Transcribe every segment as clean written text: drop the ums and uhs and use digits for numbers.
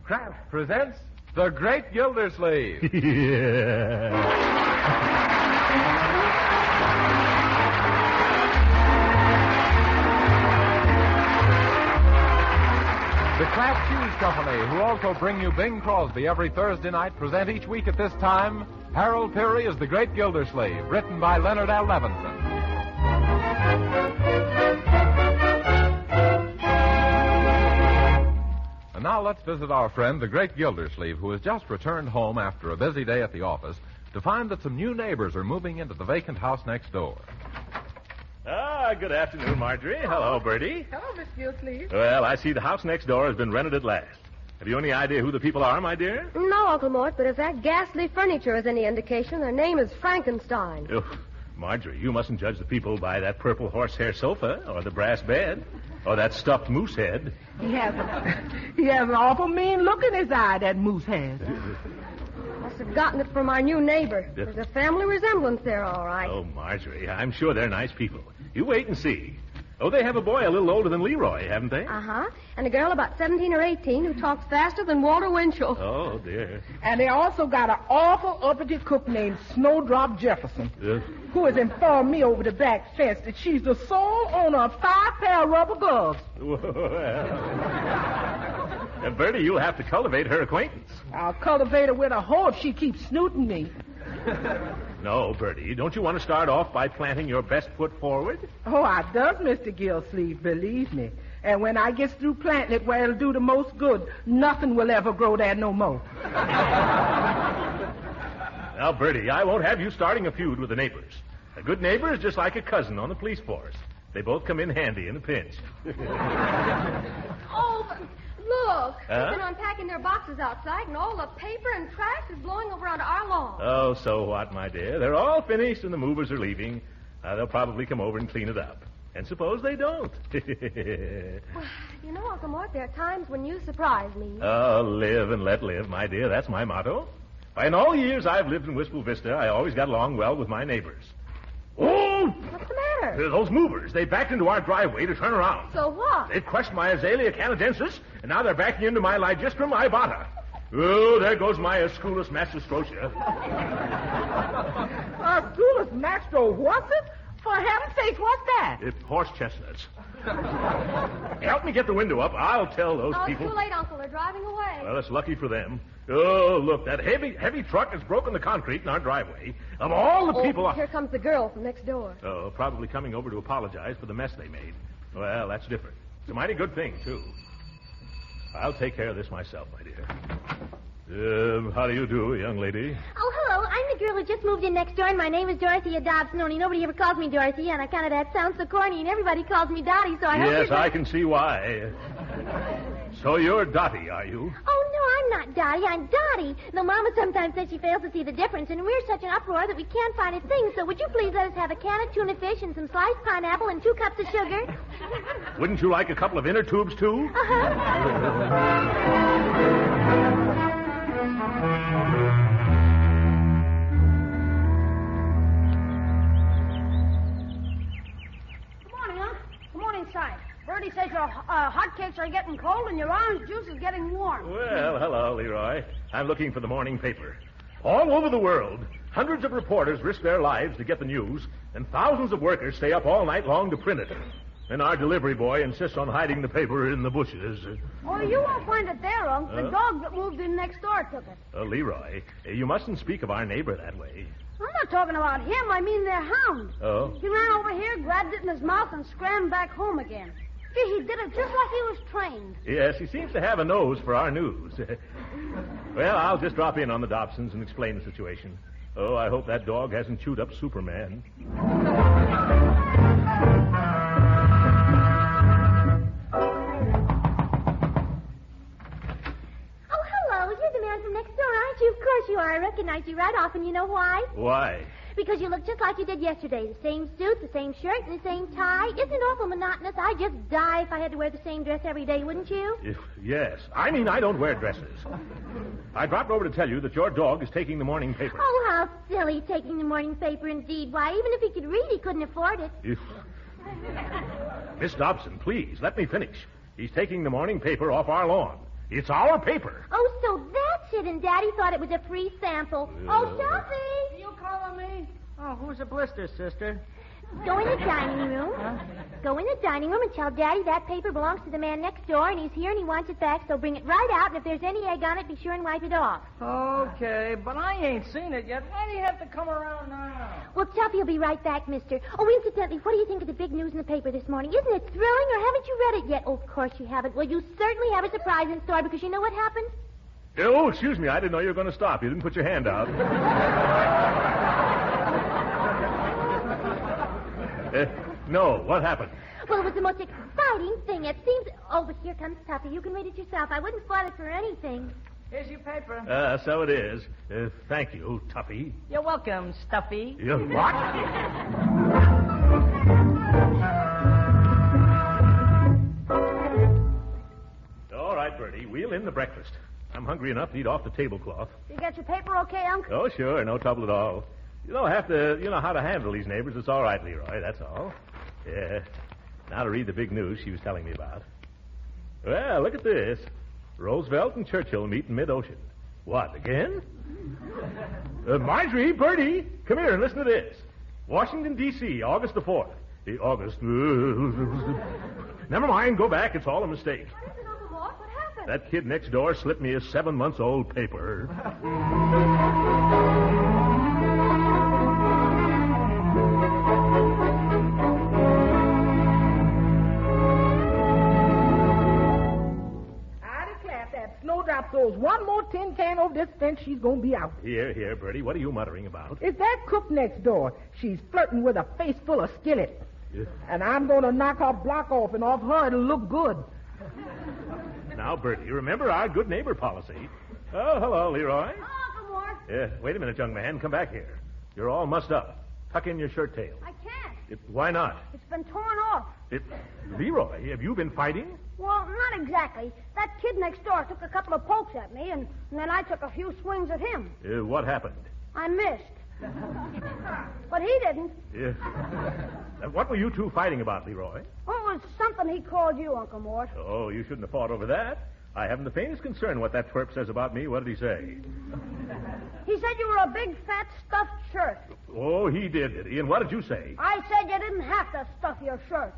Kraft presents The Great Gildersleeve. Yeah. The Kraft Cheese Company, who also bring you Bing Crosby every Thursday night, present each week at this time Harold Peary as The Great Gildersleeve, written by Leonard L. Levinson. And now let's visit our friend, the Great Gildersleeve, who has just returned home after a busy day at the office to find that some new neighbors are moving into the vacant house next door. Good afternoon, Marjorie. Hello, Bertie. Hello, Miss Gildersleeve. Well, I see the house next door has been rented at last. Have you any idea who the people are, my dear? No, Uncle Mort, but if that ghastly furniture is any indication, their name is Frankenstein. Oh, Marjorie, you mustn't judge the people by that purple horsehair sofa, or the brass bed, or that stuffed moose head. He has an awful mean look in his eye, that moose has. Must have gotten it from our new neighbor. There's a family resemblance there, all right. Oh, Marjorie, I'm sure they're nice people. You wait and see. Oh, they have a boy a little older than Leroy, haven't they? Uh-huh. And a girl about 17 or 18 who talks faster than Walter Winchell. Oh, dear. And they also got an awful uppity cook named Snowdrop Jefferson, who has informed me over the back fence that she's the sole owner of 5 pair of rubber gloves. Well, Bertie, you'll have to cultivate her acquaintance. I'll cultivate her with a hoe if she keeps snooting me. No, Bertie, don't you want to start off by planting your best foot forward? Oh, I does, Mr. Gildersleeve, believe me. And when I gets through planting it where it'll do the most good, nothing will ever grow there no more. Now, Bertie, I won't have you starting a feud with the neighbors. A good neighbor is just like a cousin on the police force. They both come in handy in a pinch. Oh, but look. Huh? They've been unpacking their boxes outside, and all the paper and trash is blowing over onto our lawn. Oh, so what, my dear? They're all finished and the movers are leaving. They'll probably come over and clean it up. And suppose they don't. You know, Uncle Mort, there are times when you surprise me. Oh, live and let live, my dear. That's my motto. Why, in all the years I've lived in Wistful Vista, I always got along well with my neighbors. Oh! What's the matter? Those movers. They backed into our driveway to turn around. So what? They've crushed my Azalea canadensis, and now they're backing into my Lygistrum ibata. Oh, there goes my Asculus mastostosia. Asculus mastro, what's it? For heaven's sake, what's that? It's horse chestnuts. Help me get the window up. I'll tell those people. It's too late, Uncle. They're driving away. Well, it's lucky for them. Oh, look, that heavy truck has broken the concrete in our driveway. Of all the people... Here comes the girl from next door. Oh, probably coming over to apologize for the mess they made. Well, that's different. It's a mighty good thing, too. I'll take care of this myself, my dear. How do you do, young lady? Oh, hello. I'm the girl who just moved in next door, and my name is Dorothea Dobson. Only nobody ever calls me Dorothy, and that sounds so corny, and everybody calls me Dottie, so I hope Yes, I can see why. So you're Dottie, are you? Oh, no, I'm not Dottie. I'm Dottie. Though Mama sometimes says she fails to see the difference, and we're such an uproar that we can't find a thing, so would you please let us have a can of tuna fish and some sliced pineapple and 2 cups of sugar? Wouldn't you like a couple of inner tubes, too? Good morning, Unc. Come on inside. Bertie says your hotcakes are getting cold and your orange juice is getting warm. Well, hello, Leroy. I'm looking for the morning paper. All over the world, hundreds of reporters risk their lives to get the news, and thousands of workers stay up all night long to print it. And our delivery boy insists on hiding the paper in the bushes. Oh, you won't find it there, Unc. The dog that moved in next door took it. Leroy, you mustn't speak of our neighbor that way. I'm not talking about him. I mean their hound. Oh? He ran over here, grabbed it in his mouth, and scrambled back home again. Gee, he did it just like he was trained. Yes, he seems to have a nose for our news. Well, I'll just drop in on the Dobsons and explain the situation. Oh, I hope that dog hasn't chewed up Superman. From next door, aren't you? Of course you are. I recognize you right off, and you know why? Why? Because you look just like you did yesterday. The same suit, the same shirt, and the same tie. Isn't it awful monotonous? I'd just die if I had to wear the same dress every day, wouldn't you? Yes. I mean, I don't wear dresses. I dropped over to tell you that your dog is taking the morning paper. Oh, how silly, taking the morning paper indeed. Why, even if he could read, he couldn't afford it. Miss Dobson, please, let me finish. He's taking the morning paper off our lawn. It's our paper. Oh, so that's it, and Daddy thought it was a free sample. Oh, Shelby! You calling me? Oh, who's a blister, sister? Go in the dining room. Go in the dining room and tell Daddy that paper belongs to the man next door, and he's here and he wants it back, so bring it right out, and if there's any egg on it, be sure and wipe it off. Okay, but I ain't seen it yet. Why do you have to come around now? Well, Tuffy will be right back, mister. Oh, incidentally, what do you think of the big news in the paper this morning? Isn't it thrilling, or haven't you read it yet? Oh, of course you haven't. Well, you certainly have a surprise in store, because you know what happened? Oh, excuse me. I didn't know you were going to stop. You didn't put your hand out. No, what happened? Well, it was the most exciting thing. It seems... Oh, but here comes Tuffy. You can read it yourself. I wouldn't spoil it for anything. Here's your paper. So it is. Thank you, Tuffy. You're welcome, Stuffy. What? All right, Bertie. Wheel in the breakfast. I'm hungry enough to eat off the tablecloth. You got your paper okay, Unc? Oh, sure. No trouble at all. You don't have to, how to handle these neighbors. It's all right, Leroy. That's all. Yeah. Now to read the big news she was telling me about. Well, look at this. Roosevelt and Churchill meet in mid-ocean. What, again? Marjorie, Bertie, come here and listen to this. Washington, D.C., August the 4th. August. Never mind, go back. It's all a mistake. What is it, Uncle Mort? What happened? That kid next door slipped me a 7-month-old paper. Snowdrop throws one more tin can over this fence, she's going to be out. Here, Bertie. What are you muttering about? It's that cook next door. She's flirting with a face full of skillet. Yeah. And I'm going to knock her block off, and off her it'll look good. Now, Bertie, remember our good neighbor policy. Oh, hello, Leroy. Oh, Uncle Mort. Wait a minute, young man. Come back here. You're all mussed up. Tuck in your shirt tail. I can't. Why not? It's been torn off. Leroy, have you been fighting? Well, not exactly. That kid next door took a couple of pokes at me, and then I took a few swings at him. What happened? I missed. But he didn't. What were you two fighting about, Leroy? Well, it was something he called you, Uncle Mort. Oh, you shouldn't have fought over that. I haven't the faintest concern what that twerp says about me. What did he say? He said you were a big, fat, stuffed shirt. Oh, he did he? And what did you say? I said you didn't have to stuff your shirts.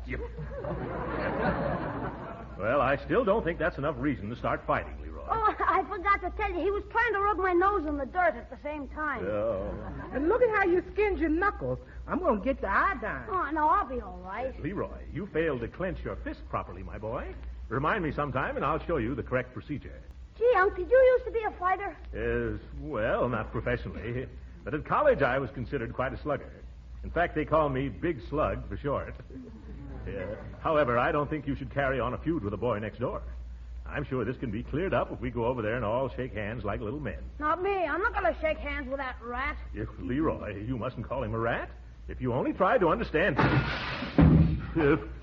Well, I still don't think that's enough reason to start fighting, Leroy. Oh, I forgot to tell you, he was trying to rub my nose in the dirt at the same time. Oh. And look at how you skinned your knuckles. I'm going to get the iodine. Oh, no, I'll be all right. Leroy, you failed to clench your fist properly, my boy. Remind me sometime, and I'll show you the correct procedure. Gee, Unc, did you used to be a fighter? Well, not professionally. But at college, I was considered quite a slugger. In fact, they call me Big Slug for short. However, I don't think you should carry on a feud with the boy next door. I'm sure this can be cleared up if we go over there and all shake hands like little men. Not me. I'm not going to shake hands with that rat. Leroy, you mustn't call him a rat. If you only tried to understand...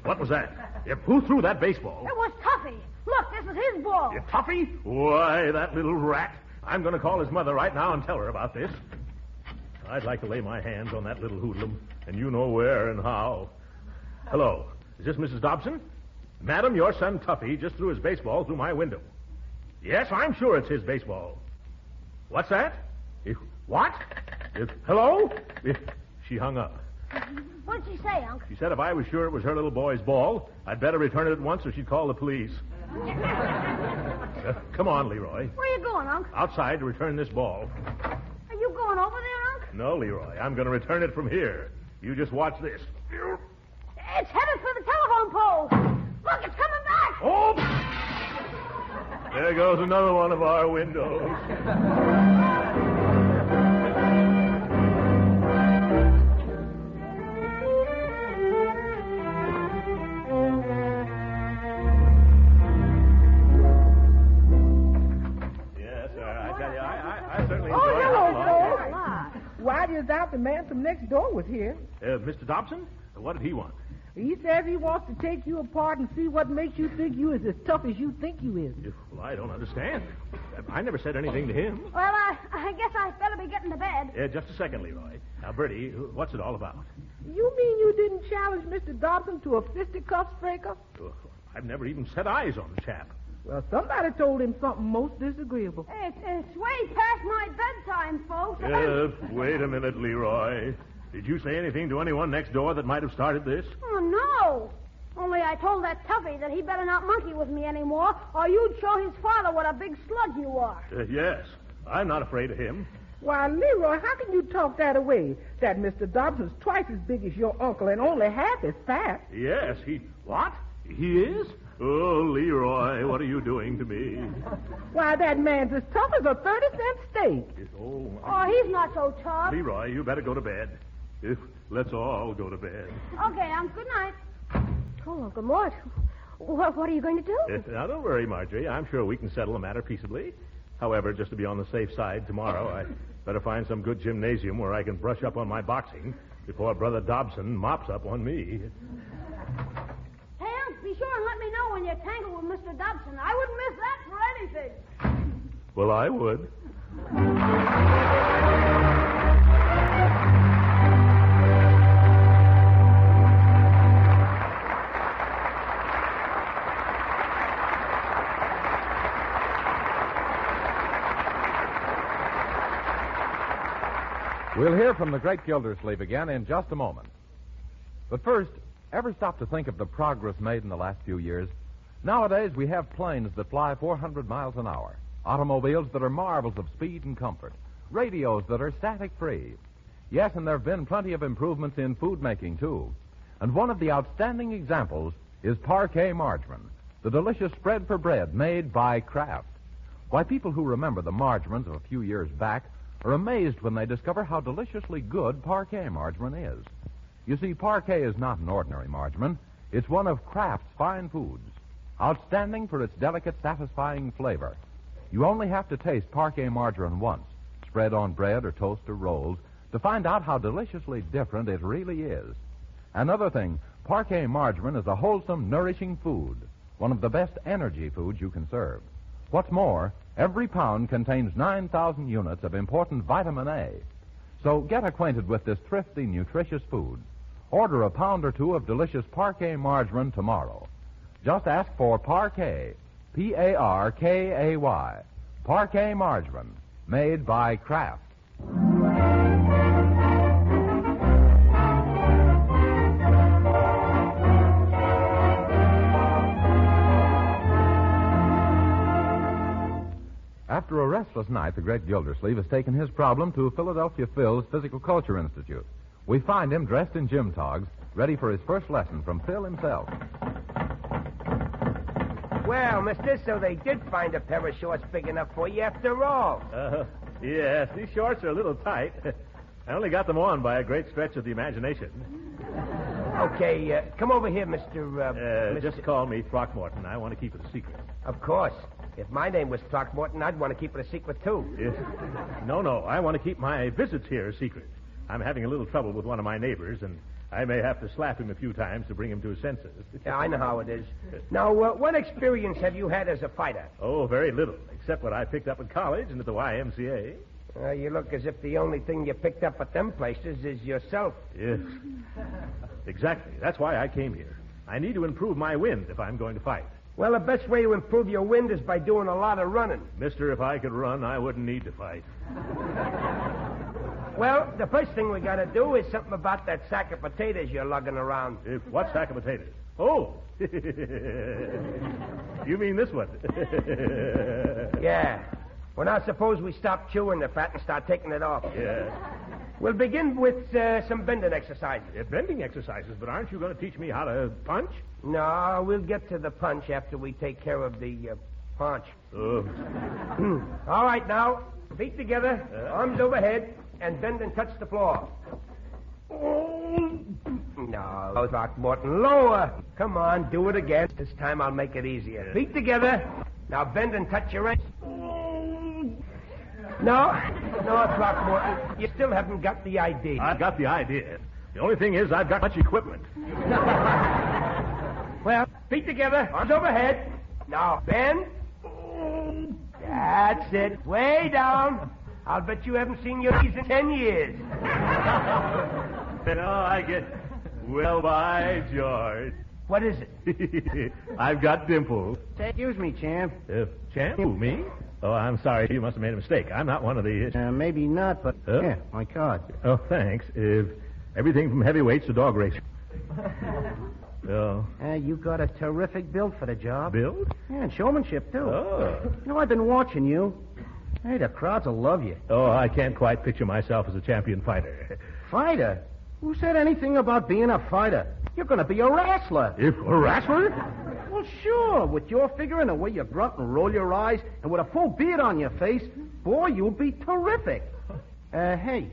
What was that? Who threw that baseball? It was Tuffy. Look, this is his ball. Tuffy? Why, that little rat. I'm going to call his mother right now and tell her about this. I'd like to lay my hands on that little hoodlum, and you know where and how. Hello. Is this Mrs. Dobson? Madam, your son Tuffy just threw his baseball through my window. Yes, I'm sure it's his baseball. What's that? What? Hello? She hung up. What'd she say, Unc? She said if I was sure it was her little boy's ball, I'd better return it at once or she'd call the police. Come on, Leroy. Where are you going, Unc? Outside to return this ball. Are you going over there, Unc? No, Leroy. I'm going to return it from here. You just watch this. It's headed for the telephone pole. Look, it's coming back. Oh! There goes another one of our windows. Out the man from next door was here. Mr. Dobson? What did he want? He says he wants to take you apart and see what makes you think you is as tough as you think you is. Well, I don't understand. I never said anything to him. Well, I guess I better be getting to bed. Just a second, Leroy. Now, Bertie, what's it all about? You mean you didn't challenge Mr. Dobson to a fisticuffs breaker? I've never even set eyes on the chap. Well, somebody told him something most disagreeable. It's way past my bedtime, folks. Wait a minute, Leroy. Did you say anything to anyone next door that might have started this? Oh, no. Only I told that toughie that he better not monkey with me anymore, or you'd show his father what a big slug you are. Yes. I'm not afraid of him. Why, Leroy, how can you talk that away? That Mr. Dobson's twice as big as your uncle and only half as fat. Yes, he... What? He is? Oh, Leroy, what are you doing to me? Why, that man's as tough as a 30-cent steak. Oh, Oh, he's not so tough. Leroy, you better go to bed. Let's all go to bed. Okay, good night. Oh, Uncle Mort, what are you going to do? Now, don't worry, Marjorie. I'm sure we can settle the matter peaceably. However, just to be on the safe side, tomorrow I better find some good gymnasium where I can brush up on my boxing before Brother Dobson mops up on me. Hey, Unc, be sure and let me know when you tangle with Mr. Dobson. I wouldn't miss that for anything. Well, I would. We'll hear from the great Gildersleeve again in just a moment. But first, ever stop to think of the progress made in the last few years? Nowadays, we have planes that fly 400 miles an hour, automobiles that are marvels of speed and comfort, radios that are static-free. Yes, and there have been plenty of improvements in food making, too. And one of the outstanding examples is Parquet margarine, the delicious spread for bread made by Kraft. Why, people who remember the margarines of a few years back are amazed when they discover how deliciously good Parquet margarine is. You see, Parquet is not an ordinary margarine. It's one of Kraft's fine foods, outstanding for its delicate, satisfying flavor. You only have to taste Parquet margarine once, spread on bread or toast or rolls, to find out how deliciously different it really is. Another thing, Parquet margarine is a wholesome, nourishing food, one of the best energy foods you can serve. What's more, every pound contains 9,000 units of important vitamin A. So get acquainted with this thrifty, nutritious food. Order a pound or two of delicious Parquet margarine tomorrow. Just ask for Parquet, P-A-R-K-A-Y, Parquet margarine, made by Kraft. After a restless night, the great Gildersleeve has taken his problem to Philadelphia Phil's Physical Culture Institute. We find him dressed in gym togs, ready for his first lesson from Phil himself. Well, mister, so they did find a pair of shorts big enough for you after all. Yes, these shorts are a little tight. I only got them on by a great stretch of the imagination. Okay, come over here, Mr. Just call me Throckmorton. I want to keep it a secret. Of course. If my name was Throckmorton, I'd want to keep it a secret, too. No, I want to keep my visits here a secret. I'm having a little trouble with one of my neighbors, and I may have to slap him a few times to bring him to his senses. Yeah, I know how it is. Now, what experience have you had as a fighter? Oh, very little, except what I picked up at college and at the YMCA. You look as if the only thing you picked up at them places is yourself. Yes. Exactly. That's why I came here. I need to improve my wind if I'm going to fight. Well, the best way to improve your wind is by doing a lot of running. Mister, if I could run, I wouldn't need to fight. Well, the first thing we got to do is something about that sack of potatoes you're lugging around. What sack of potatoes? Oh! You mean this one? Yeah. Well, now suppose we stop chewing the fat and start taking it off. Yeah. We'll begin with some bending exercises. Bending exercises, but aren't you going to teach me how to punch? No, we'll get to the punch after we take care of the punch. All right, now, feet together, arms overhead, and bend and touch the floor. No, Throckmorton, lower. Come on, do it again. This time I'll make it easier. Feet together. Now bend and touch your ankles. No, Throckmorton, you still haven't got the idea. I've got the idea. The only thing is I've got much equipment. Well, feet together, arms overhead. Now bend. That's it. Way down. I'll bet you haven't seen your knees in 10 years. I get... Well, by George. What is it? I've got dimples. Excuse me, champ. Champ? Who, me? Oh, I'm sorry. You must have made a mistake. I'm not one of the... Maybe not, but... Huh? Yeah, my card. Oh, thanks. Everything from heavyweights to dog racing. Oh. You got a terrific build for the job. Build? Yeah, and showmanship, too. Oh. You know, I've been watching you. Hey, the crowds will love you. Oh, I can't quite picture myself as a champion fighter. Fighter? Who said anything about being a fighter? You're going to be a wrestler. If a wrestler? Well, sure. With your figure and the way you grunt and roll your eyes, and with a full beard on your face, boy, you'll be terrific. Hey,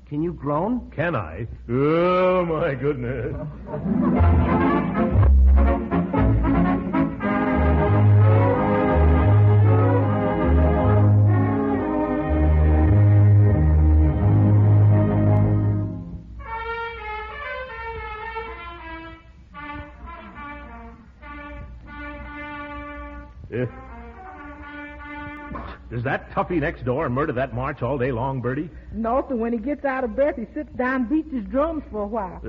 can you groan? Can I? Oh, my goodness. Does that toughie next door murder that march all day long, Bertie? No, so when he gets out of breath, he sits down and beats his drums for a while.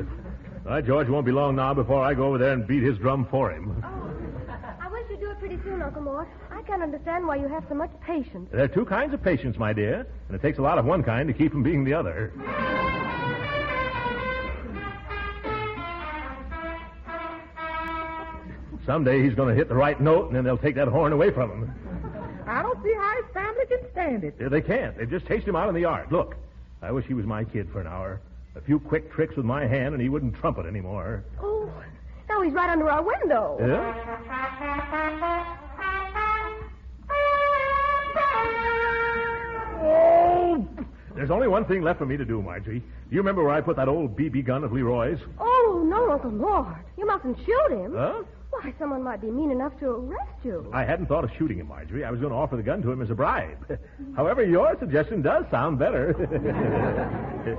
George, won't be long now before I go over there and beat his drum for him. Oh, I wish you'd do it pretty soon, Uncle Mort. I can't understand why you have so much patience. There are two kinds of patience, my dear, and it takes a lot of one kind to keep from being the other. Someday he's going to hit the right note, and then they'll take that horn away from him. I don't see how his family can stand it. They can't. They just chased him out in the yard. Look, I wish he was my kid for an hour. A few quick tricks with my hand, and he wouldn't trumpet anymore. Oh, now he's right under our window. Yeah? Oh! There's only one thing left for me to do, Marjorie. Do you remember where I put that old BB gun of Leroy's? Oh, no, Uncle Mort. You mustn't shoot him. Huh? Why, someone might be mean enough to arrest you. I hadn't thought of shooting him, Marjorie. I was going to offer the gun to him as a bribe. However, your suggestion does sound better.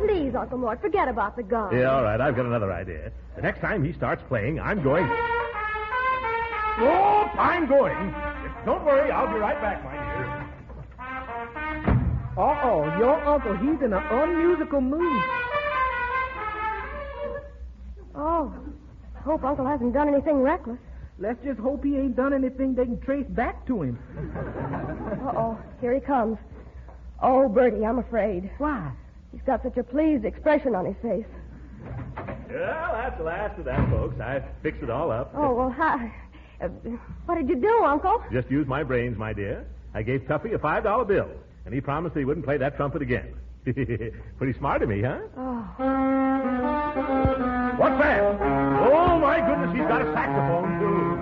Please, Uncle Mort, forget about the gun. Yeah, all right. I've got another idea. The next time he starts playing, I'm going... Oh, I'm going. Don't worry. I'll be right back, my dear. Uh-oh, your uncle, he's in an unmusical mood. Oh, I hope Uncle hasn't done anything reckless. Let's just hope he ain't done anything they can trace back to him. Uh-oh, here he comes. Oh, Bertie, I'm afraid. Why? He's got such a pleased expression on his face. Well, that's the last of that, folks. I fixed it all up. Oh, well, hi. What did you do, Uncle? Just used my brains, my dear. I gave Tuffy a $5 bill, and he promised he wouldn't play that trumpet again. Pretty smart of me, huh? Oh. What's that? Oh, my goodness, he's got a saxophone, too.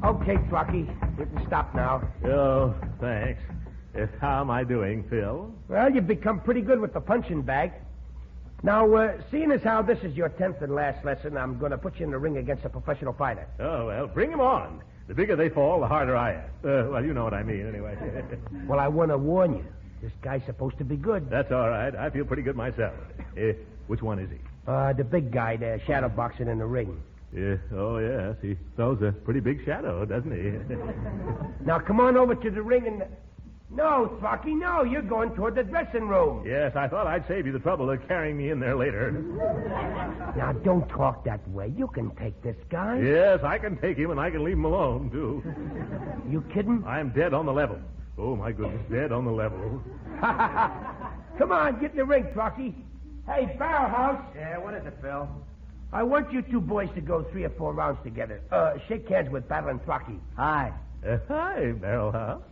Okay, Truckee. You can stop now. Oh, thanks. How am I doing, Phil? Well, you've become pretty good with the punching bag. Now, seeing as how this is your 10th and last lesson, I'm going to put you in the ring against a professional fighter. Oh, well, bring him on. The bigger they fall, the harder I am. Well, you know what I mean, anyway. Well, I want to warn you. This guy's supposed to be good. That's all right. I feel pretty good myself. Which one is he? The big guy there, shadow boxing in the ring. Yeah. Oh, yes. He throws a pretty big shadow, doesn't he? Now, come on over to the ring and... No, Truckee, no. You're going toward the dressing room. Yes, I thought I'd save you the trouble of carrying me in there later. Now, don't talk that way. You can take this guy. Yes, I can take him, and I can leave him alone, too. You kidding? I'm dead on the level. Oh, my goodness, dead on the level. Come on, get in the ring, Truckee. Hey, Barrelhouse. Yeah, what is it, Phil? I want you two boys to go 3 or 4 rounds together. Shake hands with Battle and Truckee. Hi. Hi, Barrelhouse.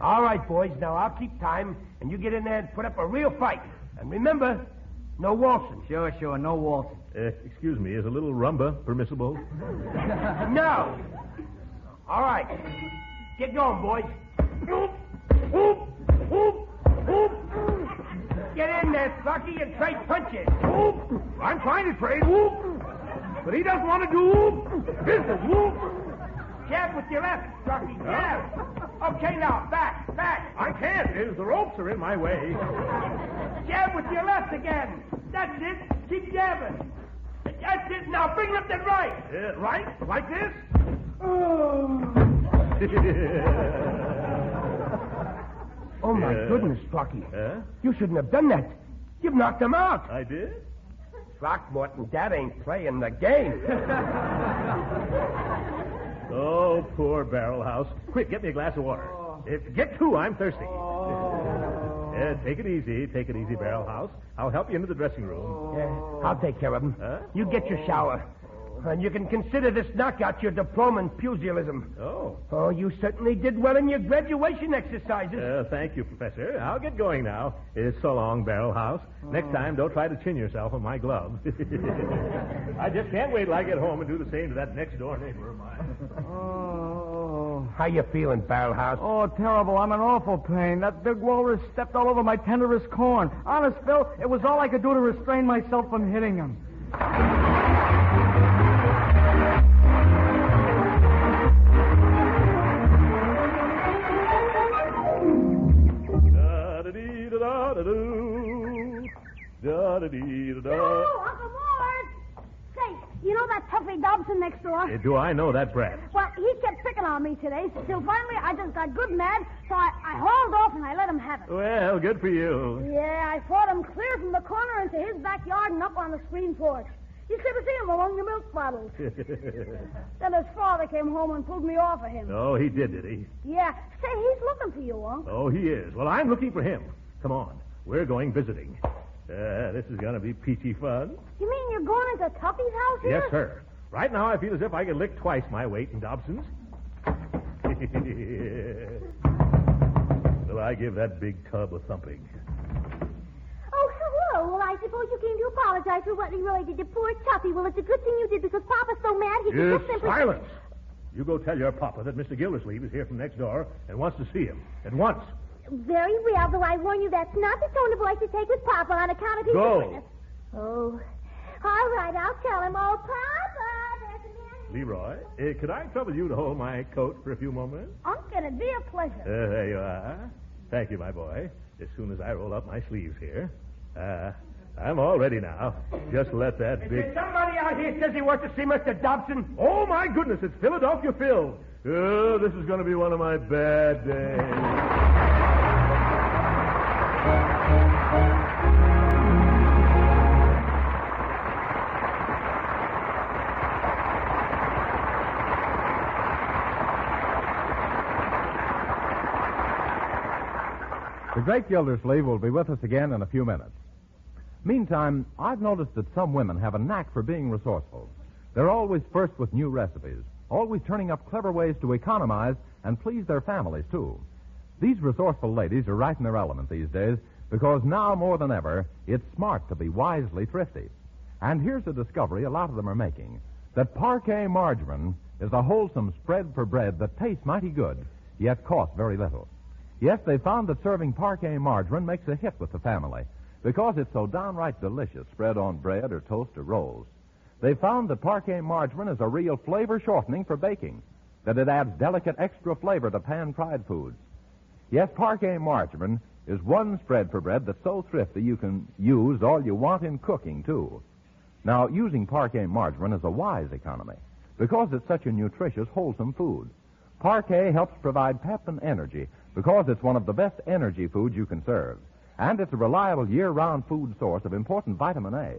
All right, boys. Now, I'll keep time, and you get in there and put up a real fight. And remember, no waltzing. Sure, no waltzing. Excuse me, is a little rumba permissible? No. All right. Get going, boys. Get in there, Truckee, and trade punches. I'm trying to trade, but he doesn't want to do business. Jab with your left, Truckee, jab. Okay, now, back. I can't. The ropes are in my way. Jab with your left again. That's it. Keep jabbing. That's it. Now bring up the right. Right? Like this? Oh, my goodness, Rocky. You shouldn't have done that. You've knocked him out. I did? Throckmorton, that ain't playing the game. Oh, poor Barrel House. Quick, get me a glass of water. Get two, I'm thirsty. Take it easy, Barrel House. I'll help you into the dressing room. I'll take care of him. You get your shower. And you can consider this knockout your diploma in pugilism. Oh, you certainly did well in your graduation exercises. Thank you, Professor. I'll get going now. So long, Barrel House. Next time, don't try to chin yourself on my glove. I just can't wait till I get home and do the same to that next-door neighbor of mine. How you feeling, Barrel House? Oh, terrible. I'm in awful pain. That big walrus stepped all over my tenderest corn. Honest, Phil, it was all I could do to restrain myself from hitting him. Oh, Uncle Mort! Say, you know that Tuffy Dobson next door? Do I know that brat? Well, he kept picking on me today, till finally I just got good mad, so I hauled off and I let him have it. Well, good for you. Yeah, I fought him clear from the corner into his backyard and up on the screen porch. You should have seen him along the milk bottles. Then his father came home and pulled me off of him. Oh, he did he? Yeah. Say, he's looking for you, Unc. Oh, he is. Well, I'm looking for him. Come on. We're going visiting. This is going to be peachy fun. You mean you're going into Tuffy's house here? Yes, sir. Right now, I feel as if I could lick twice my weight in Dobson's. Will I give that big tub a thumping? Oh, hello. Well, I suppose you came to apologize for what he really did to poor Tuffy. Well, it's a good thing you did because Papa's so mad he could just simply... Silence! You go tell your papa that Mr. Gildersleeve is here from next door and wants to see him. At once. Very well, though I warn you that's not the tone of voice to take with Papa on account of his witness. Oh. All right, I'll tell him. Oh, Papa, there's a man. Leroy, could I trouble you to hold my coat for a few moments? Unc, it'd be a pleasure. There you are. Thank you, my boy. As soon as I roll up my sleeves here. I'm all ready now. Just let that Is big... there somebody out here says he wants to see Mr. Dobson? Oh, my goodness, it's Philadelphia Phil. Oh, this is going to be one of my bad days. The great Gildersleeve will be with us again in a few minutes. Meantime, I've noticed that some women have a knack for being resourceful. They're always first with new recipes, always turning up clever ways to economize and please their families, too. These resourceful ladies are right in their element these days because now more than ever, it's smart to be wisely thrifty. And here's a discovery a lot of them are making, that parquet margarine is a wholesome spread for bread that tastes mighty good, yet costs very little. Yes, they found that serving parquet margarine makes a hit with the family because it's so downright delicious spread on bread or toast or rolls. They found that parquet margarine is a real flavor shortening for baking, that it adds delicate extra flavor to pan-fried foods. Yes, parquet margarine is one spread for bread that's so thrifty you can use all you want in cooking, too. Now, using parquet margarine is a wise economy because it's such a nutritious, wholesome food. Parquet helps provide pep and energy because it's one of the best energy foods you can serve. And it's a reliable year-round food source of important vitamin A.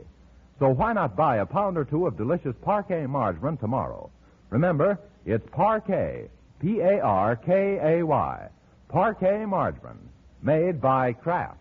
So why not buy a pound or two of delicious parquet margarine tomorrow? Remember, it's Parquet, P-A-R-K-A-Y, Parquet margarine, made by Kraft.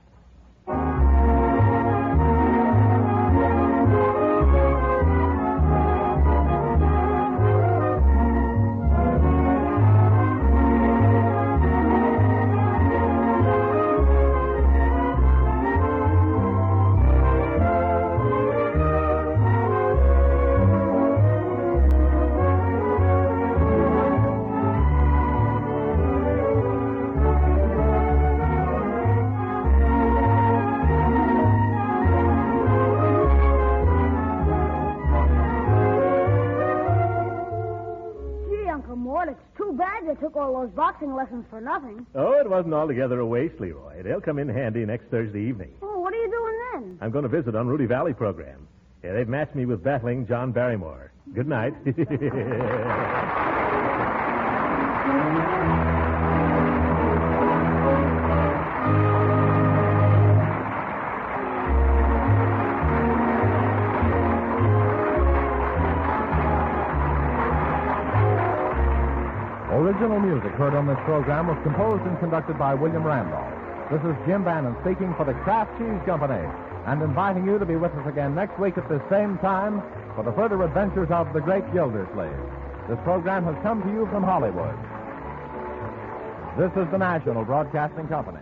Took all those boxing lessons for nothing. Oh, it wasn't altogether a waste, Leroy. They'll come in handy next Thursday evening. Oh, what are you doing then? I'm going to visit on Rudy Valley program. Yeah, they've matched me with battling John Barrymore. Good night. Original music heard on this program was composed and conducted by William Randolph. This is Jim Bannon speaking for the Kraft Cheese Company and inviting you to be with us again next week at this same time for the further adventures of the great Gildersleeve. This program has come to you from Hollywood. This is the National Broadcasting Company.